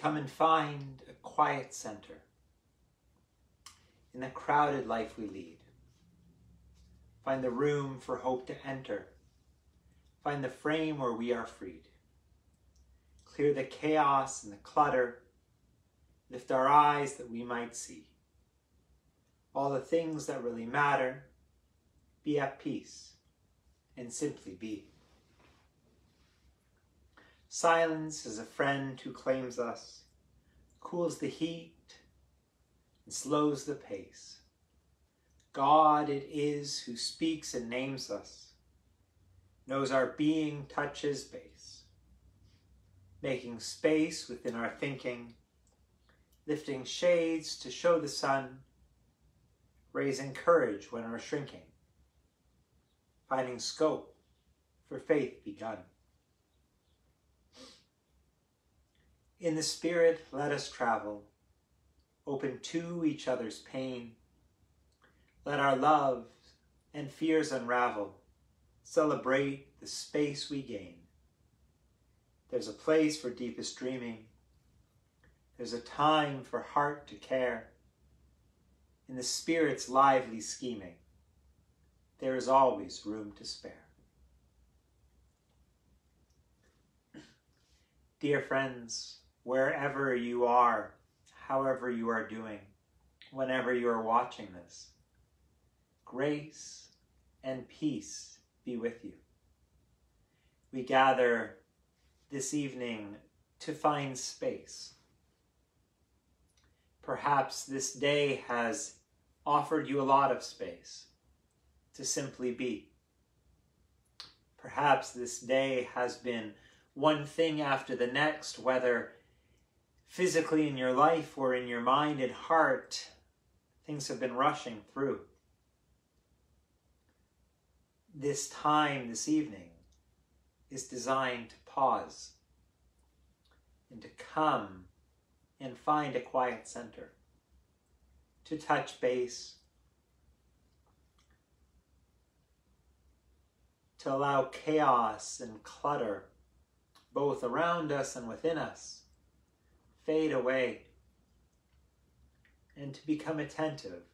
come and find a quiet center in the crowded life we lead. Find the room for hope to enter. Find the frame where we are freed. Clear the chaos and the clutter. Lift our eyes that we might see all the things that really matter. Be at peace and simply be. Silence is a friend who claims us, cools the heat and slows the pace. God it is who speaks and names us, knows our being touches base, making space within our thinking, lifting shades to show the sun, raising courage when we're shrinking, finding scope for faith begun. In the Spirit, let us travel, open to each other's pain. Let our love and fears unravel, celebrate the space we gain. There's a place for deepest dreaming. There's a time for heart to care. In the Spirit's lively scheming, there is always room to spare. Dear friends, wherever you are, however you are doing, whenever you are watching this, grace and peace be with you. We gather this evening to find space. Perhaps this day has offered you a lot of space to simply be. Perhaps this day has been one thing after the next, whether physically in your life or in your mind and heart, things have been rushing through. This time, this evening, is designed to pause and to come and find a quiet center, to touch base, to allow chaos and clutter, both around us and within us, fade away, and to become attentive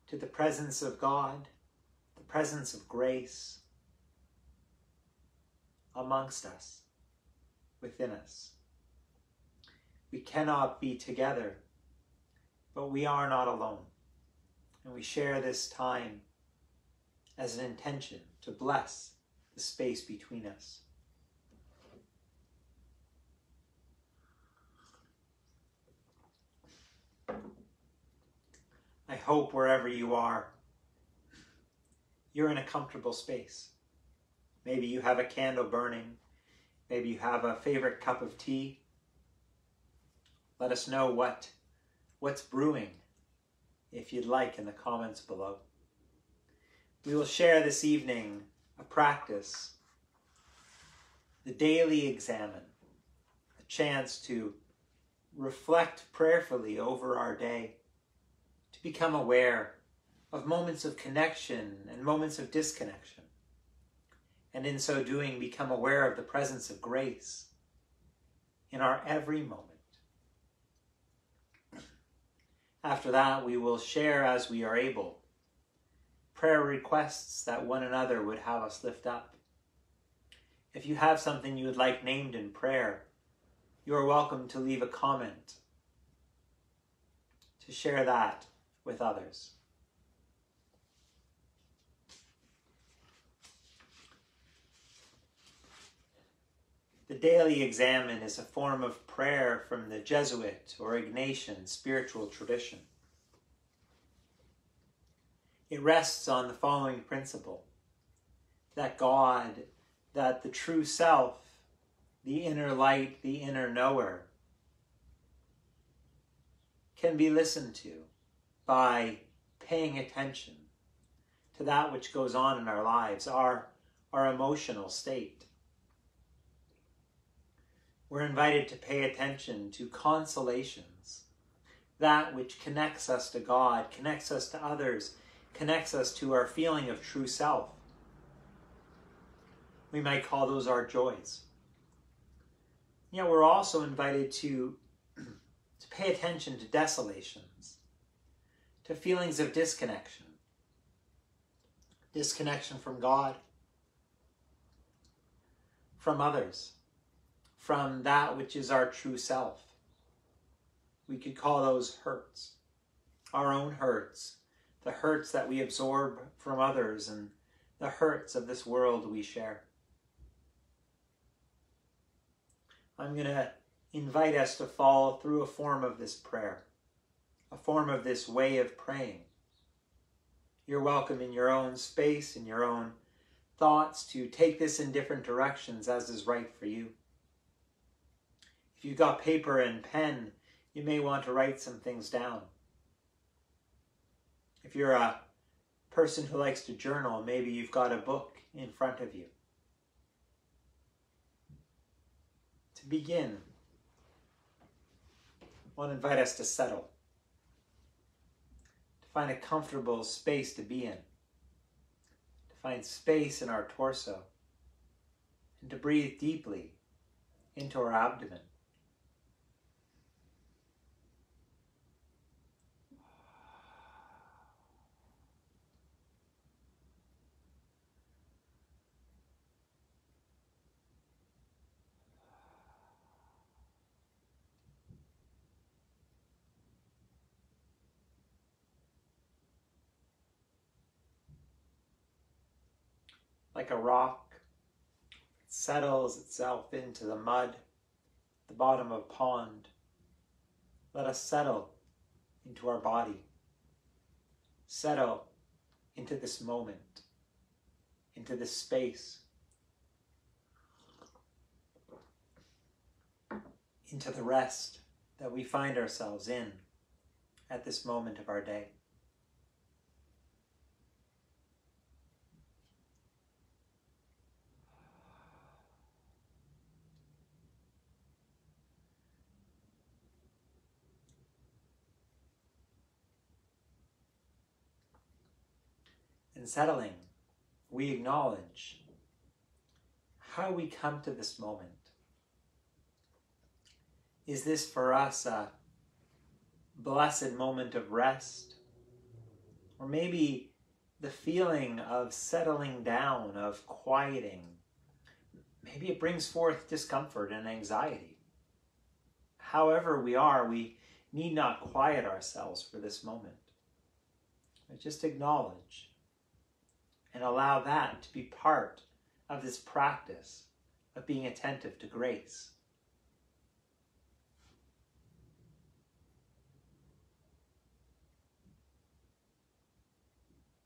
to the presence of God, the presence of grace amongst us, within us. We cannot be together, but we are not alone. And we share this time as an intention to bless the space between us. I hope wherever you are, you're in a comfortable space. Maybe you have a candle burning. Maybe you have a favorite cup of tea. Let us know what's brewing, if you'd like, in the comments below. We will share this evening a practice, the daily examen, a chance to reflect prayerfully over our day, to become aware of moments of connection and moments of disconnection, and in so doing become aware of the presence of grace in our every moment. After that, we will share as we are able prayer requests that one another would have us lift up. If you have something you would like named in prayer, you are welcome to leave a comment, to share that with others. The daily examen is a form of prayer from the Jesuit or Ignatian spiritual tradition. It rests on the following principle: that God, that the true self, the inner light, the inner knower, can be listened to by paying attention to that which goes on in our lives, our emotional state. We're invited to pay attention to consolations, that which connects us to God, connects us to others, connects us to our feeling of true self. We might call those our joys. Yet we're also invited to to pay attention to desolations, to feelings of disconnection. Disconnection from God, from others, from that which is our true self. We could call those hurts, our own hurts, the hurts that we absorb from others and the hurts of this world we share. I'm going to invite us to follow through a form of this prayer, a form of this way of praying. You're welcome in your own space, in your own thoughts, to take this in different directions as is right for you. If you've got paper and pen, you may want to write some things down. If you're a person who likes to journal, maybe you've got a book in front of you. To begin, I want to invite us to settle, to find a comfortable space to be in, to find space in our torso, and to breathe deeply into our abdomen. Like a rock, it settles itself into the mud, the bottom of a pond. Let us settle into our body, settle into this moment, into this space, into the rest that we find ourselves in at this moment of our day. In settling, we acknowledge how we come to this moment. Is this for us a blessed moment of rest? Or maybe the feeling of settling down, of quieting, maybe it brings forth discomfort and anxiety. However we are, we need not quiet ourselves for this moment. But just acknowledge and allow that to be part of this practice of being attentive to grace.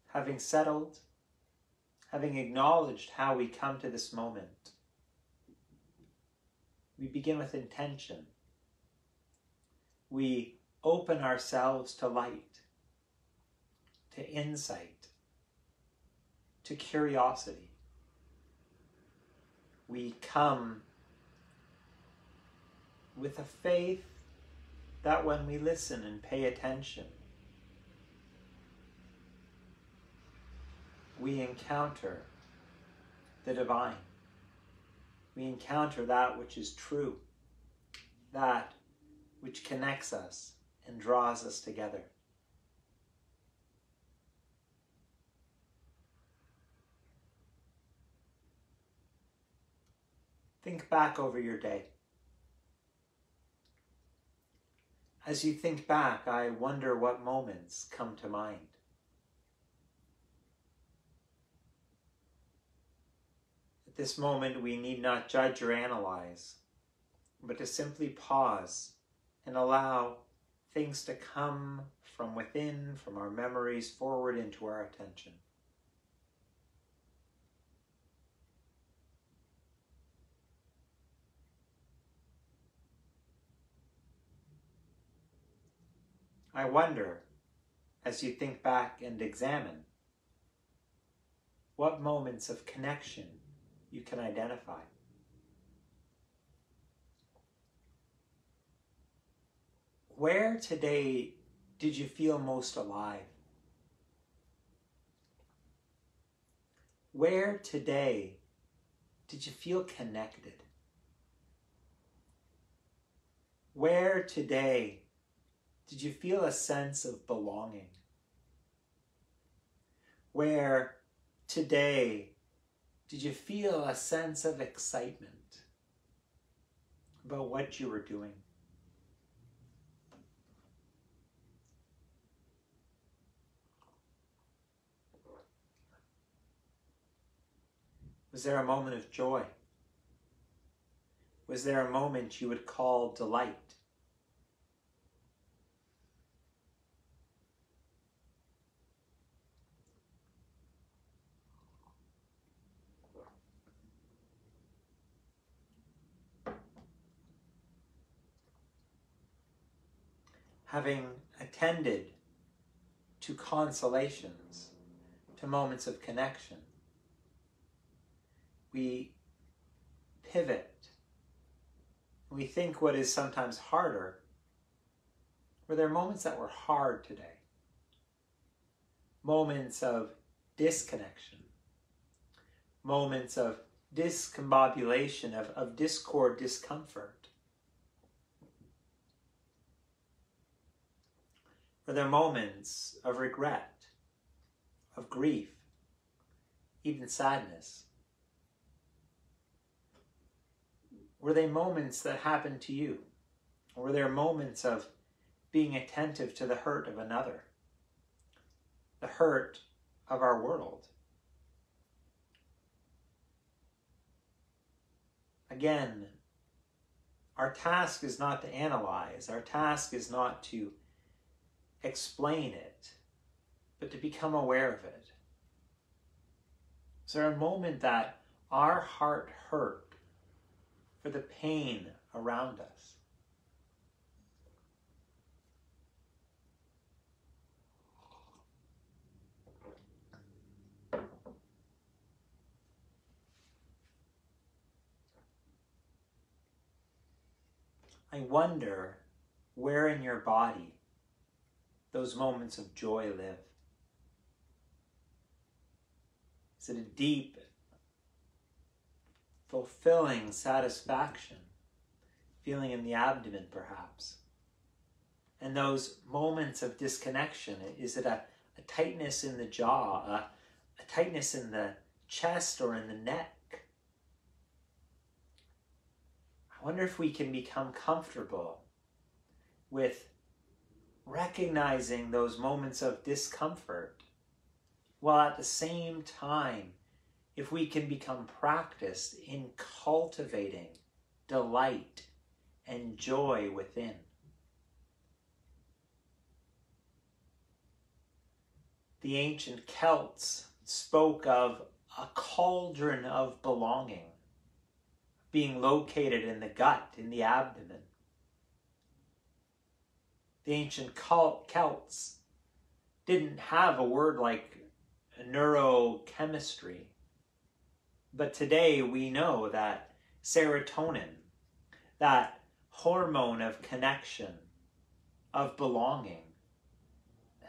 Having settled, having acknowledged how we come to this moment, we begin with intention. We open ourselves to light, to insight, to curiosity. We come with a faith that when we listen and pay attention, we encounter the divine. We encounter that which is true, that which connects us and draws us together. Think back over your day. As you think back, I wonder what moments come to mind. At this moment, we need not judge or analyze, but to simply pause and allow things to come from within, from our memories, forward into our attention. I wonder, as you think back and examine, what moments of connection you can identify. Where today did you feel most alive? Where today did you feel connected? Where today Did you feel a sense of belonging? Where today, did you feel a sense of excitement about what you were doing? Was there a moment of joy? Was there a moment you would call delight? Having attended to consolations, to moments of connection, we pivot. We think what is sometimes harder. Were there moments that were hard today? Moments of disconnection, moments of discombobulation, of discord, discomfort. Were there moments of regret, of grief, even sadness? Were they moments that happened to you? Or were there moments of being attentive to the hurt of another, the hurt of our world? Again, our task is not to analyze. Our task is not to explain it, but to become aware of it. Is there a moment that our heart hurt for the pain around us? I wonder where in your body those moments of joy live. Is it a deep, fulfilling satisfaction, feeling in the abdomen perhaps? And those moments of disconnection, is it a tightness in the jaw, a tightness in the chest or in the neck? I wonder if we can become comfortable with recognizing those moments of discomfort, while at the same time, if we can become practiced in cultivating delight and joy within. The ancient Celts spoke of a cauldron of belonging being located in the gut, in the abdomen. The ancient Celts didn't have a word like neurochemistry, but today we know that serotonin, that hormone of connection, of belonging,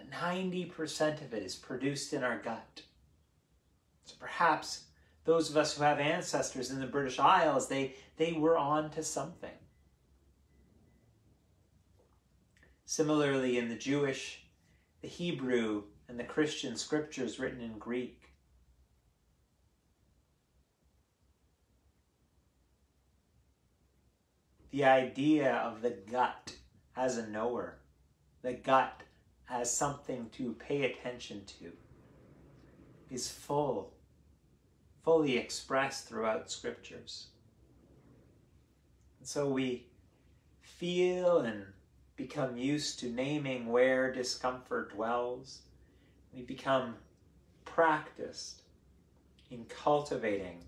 90% of it is produced in our gut. So perhaps those of us who have ancestors in the British Isles, they were on to something. Similarly, in the Jewish, the Hebrew, and the Christian scriptures written in Greek, the idea of the gut as a knower, the gut as something to pay attention to, is fully expressed throughout scriptures. And so we feel and become used to naming where discomfort dwells. We become practiced in cultivating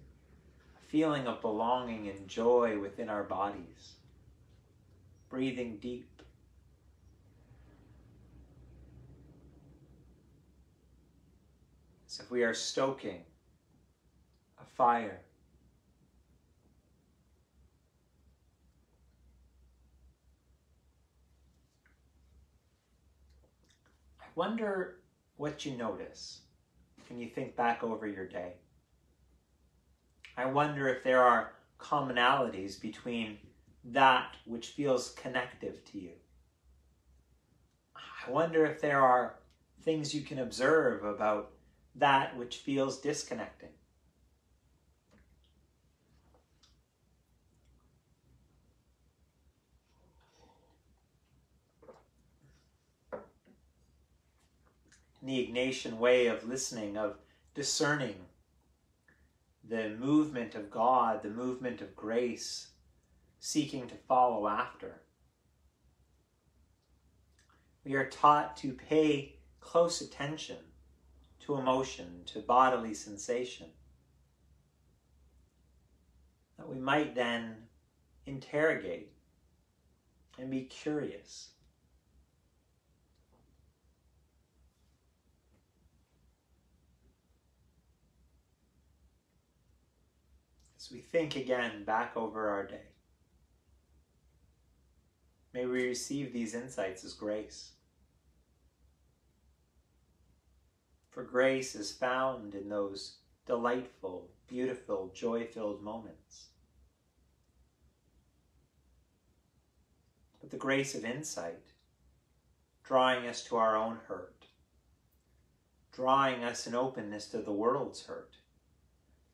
a feeling of belonging and joy within our bodies. Breathing deep. As if we are stoking a fire. I wonder what you notice when you think back over your day. I wonder if there are commonalities between that which feels connective to you. I wonder if there are things you can observe about that which feels disconnecting. In the Ignatian way of listening, of discerning the movement of God, the movement of grace, seeking to follow after. We are taught to pay close attention to emotion, to bodily sensation, that we might then interrogate and be curious. As we think again back over our day, may we receive these insights as grace. For grace is found in those delightful, beautiful, joy-filled moments. But the grace of insight, drawing us to our own hurt, drawing us in openness to the world's hurt,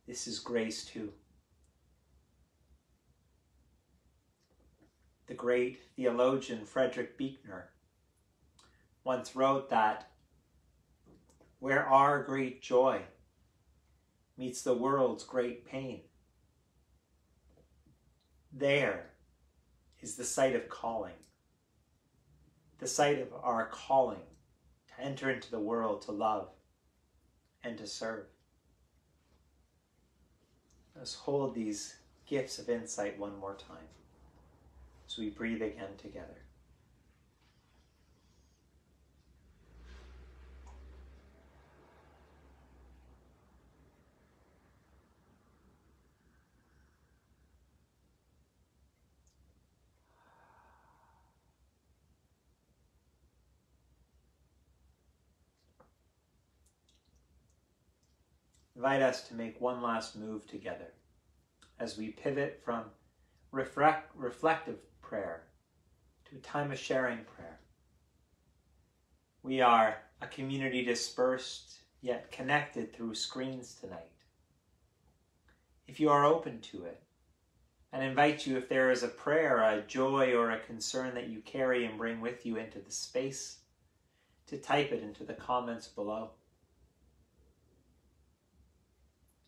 this is grace too. The great theologian Friedrich Buechner once wrote that where our great joy meets the world's great pain, there is the site of calling, the site of our calling to enter into the world to love and to serve. Let's hold these gifts of insight one more time as we breathe again together. Invite us to make one last move together as we pivot from reflective prayer to a time of sharing prayer. We are a community dispersed yet connected through screens tonight. If you are open to it, and invite you, if there is a prayer, a joy, or a concern that you carry and bring with you into the space, to type it into the comments below.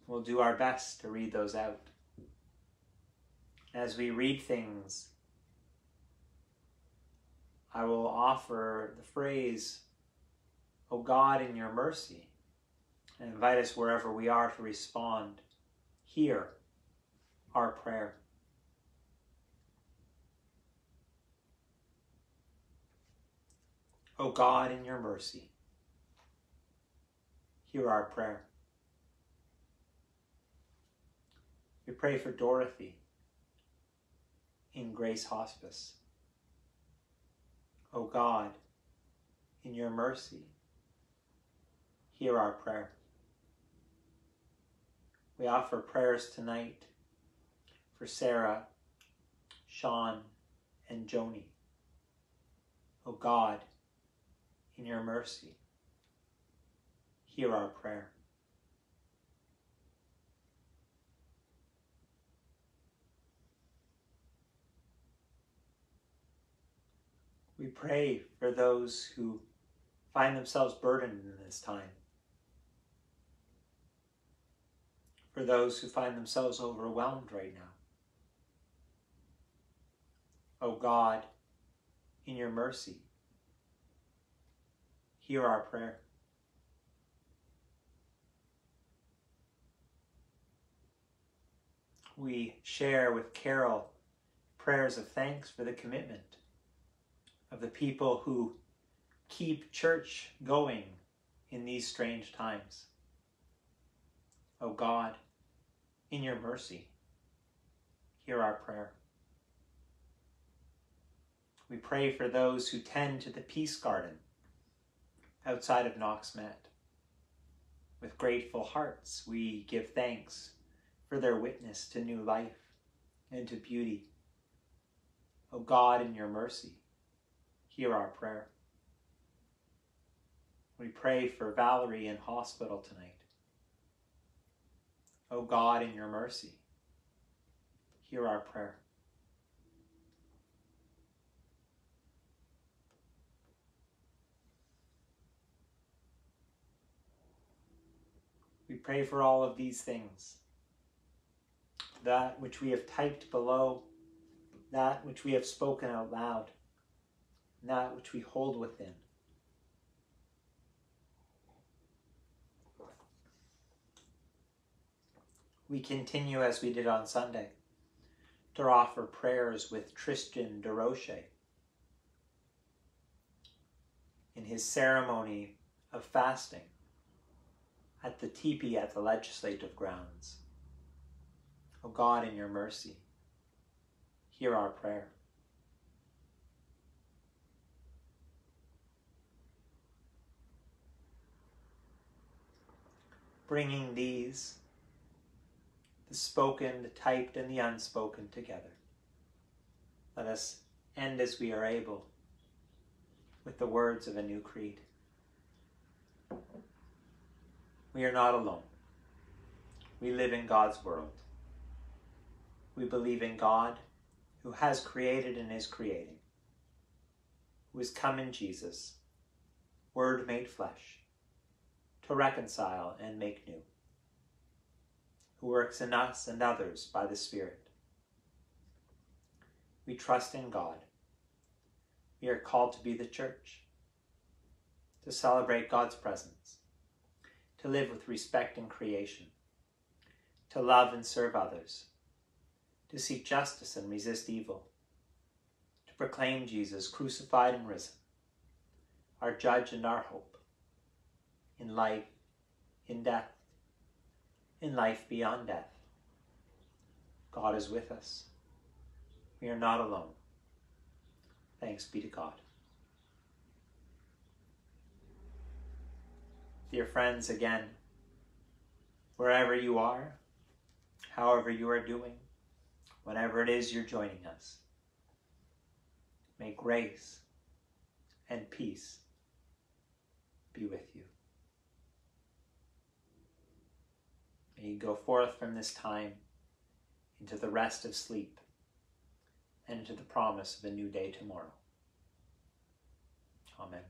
We'll do our best to read those out. As we read things, I will offer the phrase, "O God, in your mercy," and invite us wherever we are to respond, "Hear our prayer." O God, in your mercy, hear our prayer. We pray for Dorothy in Grace Hospice. O God, in your mercy, hear our prayer. We offer prayers tonight for Sarah, Sean, and Joni. O God, in your mercy, hear our prayer. We pray for those who find themselves burdened in this time, for those who find themselves overwhelmed right now. O God, in your mercy, hear our prayer. We share with Carol prayers of thanks for the commitment of the people who keep church going in these strange times. O God, in your mercy, hear our prayer. We pray for those who tend to the Peace Garden outside of Knox-Met. With grateful hearts, we give thanks for their witness to new life and to beauty. O God, in your mercy, hear our prayer. We pray for Valerie in hospital tonight. O God, in your mercy, hear our prayer. We pray for all of these things, that which we have typed below, that which we have spoken out loud, and that which we hold within. We continue, as we did on Sunday, to offer prayers with Tristan de Roche in his ceremony of fasting at the teepee at the legislative grounds. O God, in your mercy, hear our prayer. Bringing these, the spoken, the typed, and the unspoken together, let us end as we are able with the words of a new creed. We are not alone. We live in God's world. We believe in God, who has created and is creating, who has come in Jesus, Word made flesh, to reconcile and make new, who works in us and others by the Spirit. We trust in God. We are called to be the church, to celebrate God's presence, to live with respect in creation, to love and serve others, to seek justice and resist evil, to proclaim Jesus crucified and risen, our judge and our hope, in life, in death, in life beyond death. God is with us. We are not alone. Thanks be to God. Dear friends, again, wherever you are, however you are doing, whenever it is you're joining us, may grace and peace be with you. May you go forth from this time into the rest of sleep and into the promise of a new day tomorrow. Amen.